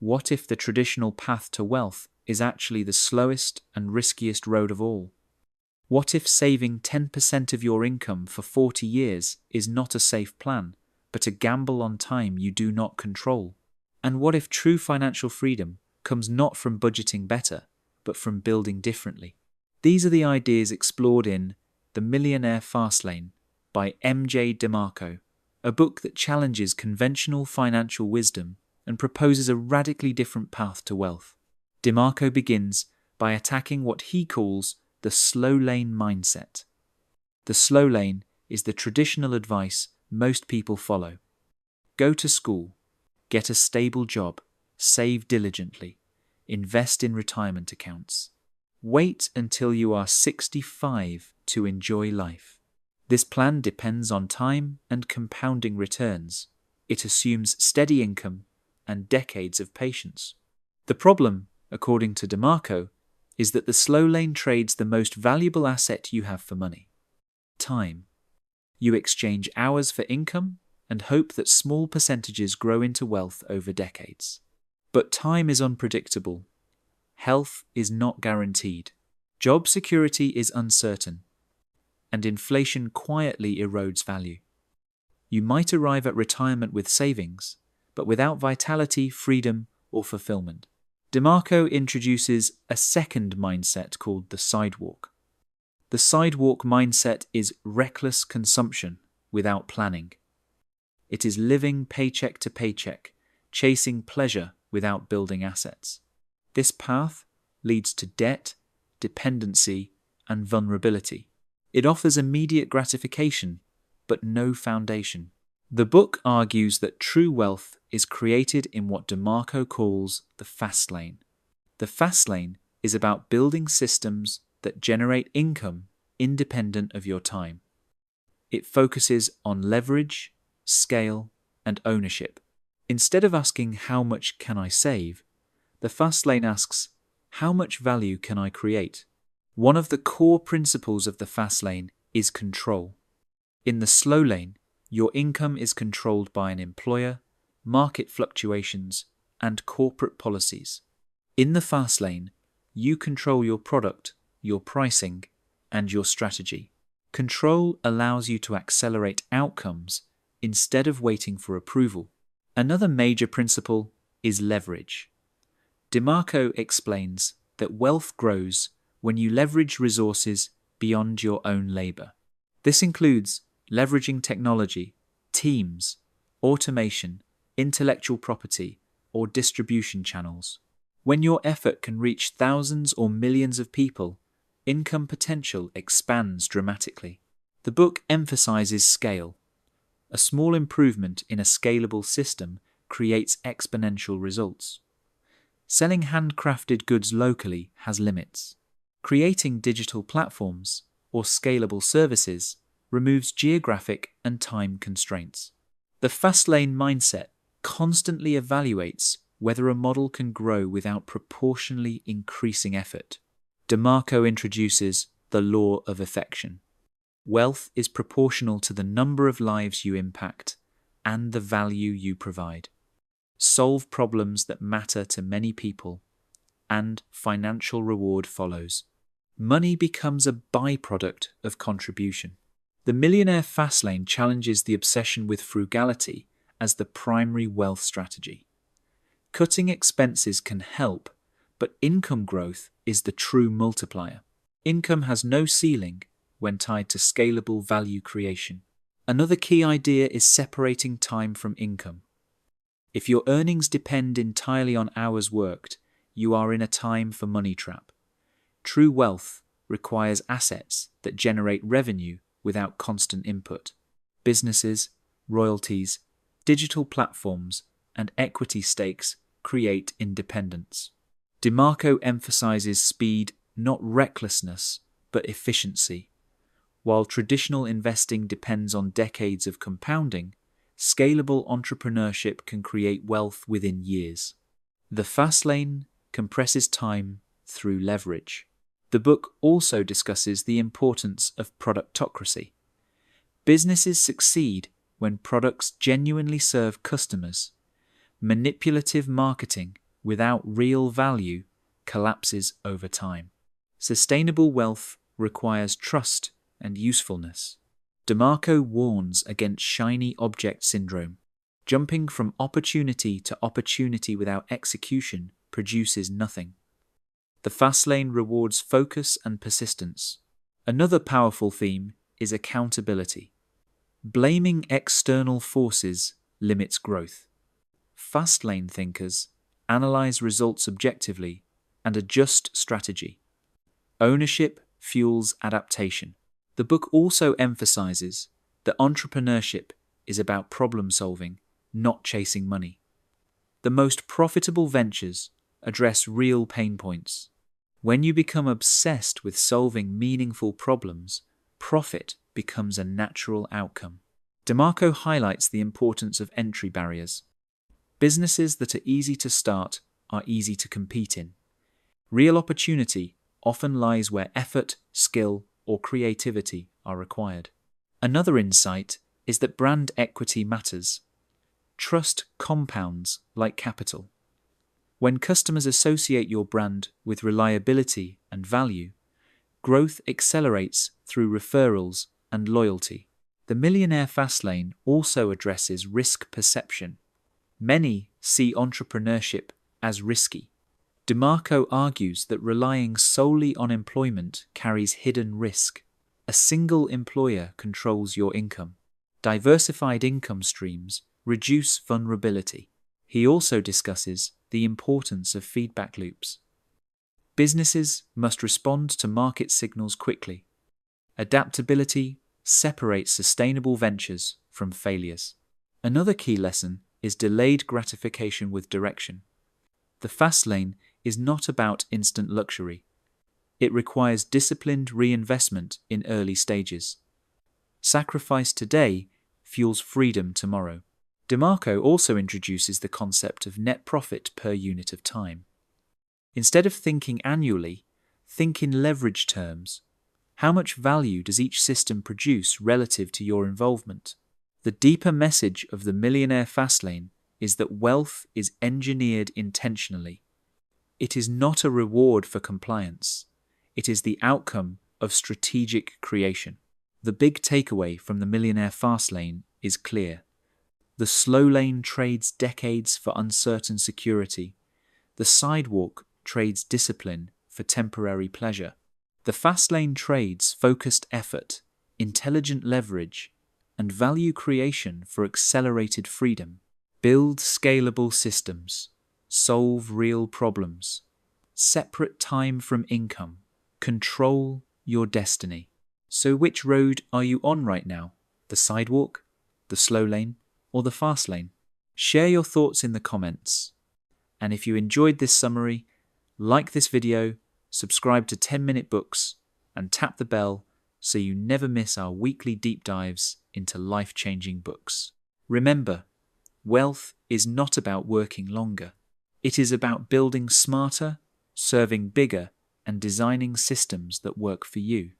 What if the traditional path to wealth is actually the slowest and riskiest road of all? What if saving 10% of your income for 40 years is not a safe plan, but a gamble on time you do not control? And what if true financial freedom comes not from budgeting better, but from building differently? These are the ideas explored in The Millionaire Fastlane by DeMarco, a book that challenges conventional financial wisdom and proposes a radically different path to wealth. DeMarco begins by attacking what he calls the Slowlane mindset. The Slowlane is the traditional advice most people follow. Go to school, get a stable job, save diligently, invest in retirement accounts. Wait until you are 65 to enjoy life. This plan depends on time and compounding returns. It assumes steady income and decades of patience. The problem, according to DeMarco, is that the Slowlane trades the most valuable asset you have for money: time. You exchange hours for income and hope that small percentages grow into wealth over decades. But time is unpredictable. Health is not guaranteed. Job security is uncertain. And inflation quietly erodes value. You might arrive at retirement with savings, but without vitality, freedom, or fulfillment. DeMarco introduces a second mindset called the Sidewalk. The Sidewalk mindset is reckless consumption without planning. It is living paycheck to paycheck, chasing pleasure without building assets. This path leads to debt, dependency, and vulnerability. It offers immediate gratification, but no foundation. The book argues that true wealth is created in what DeMarco calls the fast lane. The fast lane is about building systems that generate income independent of your time. It focuses on leverage, scale, and ownership. Instead of asking how much can I save, the fast lane asks how much value can I create. One of the core principles of the fast lane is control. In the slow lane, your income is controlled by an employer, market fluctuations, and corporate policies. In the fast lane, you control your product, your pricing, and your strategy. Control allows you to accelerate outcomes instead of waiting for approval. Another major principle is leverage. DeMarco explains that wealth grows when you leverage resources beyond your own labor. This includes leveraging technology, teams, automation, intellectual property, or distribution channels. When your effort can reach thousands or millions of people, income potential expands dramatically. The book emphasizes scale. A small improvement in a scalable system creates exponential results. Selling handcrafted goods locally has limits. Creating digital platforms or scalable services removes geographic and time constraints. The fast lane mindset constantly evaluates whether a model can grow without proportionally increasing effort. DeMarco introduces the law of affection. Wealth is proportional to the number of lives you impact and the value you provide. Solve problems that matter to many people, and financial reward follows. Money becomes a byproduct of contribution. The Millionaire Fastlane challenges the obsession with frugality as the primary wealth strategy. Cutting expenses can help, but income growth is the true multiplier. Income has no ceiling when tied to scalable value creation. Another key idea is separating time from income. If your earnings depend entirely on hours worked, you are in a time for money trap. True wealth requires assets that generate revenue without constant input. Businesses, royalties, digital platforms, and equity stakes create independence. DeMarco emphasizes speed, not recklessness, but efficiency. While traditional investing depends on decades of compounding, scalable entrepreneurship can create wealth within years. The fast lane compresses time through leverage. The book also discusses the importance of productocracy. Businesses succeed when products genuinely serve customers. Manipulative marketing without real value collapses over time. Sustainable wealth requires trust and usefulness. DeMarco warns against shiny object syndrome. Jumping from opportunity to opportunity without execution produces nothing. The Fastlane rewards focus and persistence. Another powerful theme is accountability. Blaming external forces limits growth. Fastlane thinkers analyze results objectively and adjust strategy. Ownership fuels adaptation. The book also emphasizes that entrepreneurship is about problem solving, not chasing money. The most profitable ventures address real pain points. When you become obsessed with solving meaningful problems, profit becomes a natural outcome. DeMarco highlights the importance of entry barriers. Businesses that are easy to start are easy to compete in. Real opportunity often lies where effort, skill, or creativity are required. Another insight is that brand equity matters. Trust compounds like capital. When customers associate your brand with reliability and value, growth accelerates through referrals and loyalty. The Millionaire Fastlane also addresses risk perception. Many see entrepreneurship as risky. DeMarco argues that relying solely on employment carries hidden risk. A single employer controls your income. Diversified income streams reduce vulnerability. He also discusses the importance of feedback loops. Businesses must respond to market signals quickly. Adaptability separates sustainable ventures from failures. Another key lesson is delayed gratification with direction. The Fastlane is not about instant luxury. It requires disciplined reinvestment in early stages. Sacrifice today fuels freedom tomorrow. DeMarco also introduces the concept of net profit per unit of time. Instead of thinking annually, think in leverage terms. How much value does each system produce relative to your involvement? The deeper message of the Millionaire Fastlane is that wealth is engineered intentionally. It is not a reward for compliance. It is the outcome of strategic creation. The big takeaway from the Millionaire Fastlane is clear. The Slowlane trades decades for uncertain security. The Sidewalk trades discipline for temporary pleasure. The Fastlane trades focused effort, intelligent leverage, and value creation for accelerated freedom. Build scalable systems. Solve real problems. Separate time from income. Control your destiny. So which road are you on right now? The Sidewalk, the Slowlane, or the Fastlane? Share your thoughts in the comments. And if you enjoyed this summary, like this video, subscribe to 10-Minute Books, and tap the bell so you never miss our weekly deep dives into life-changing books. Remember, wealth is not about working longer. It is about building smarter, serving bigger, and designing systems that work for you.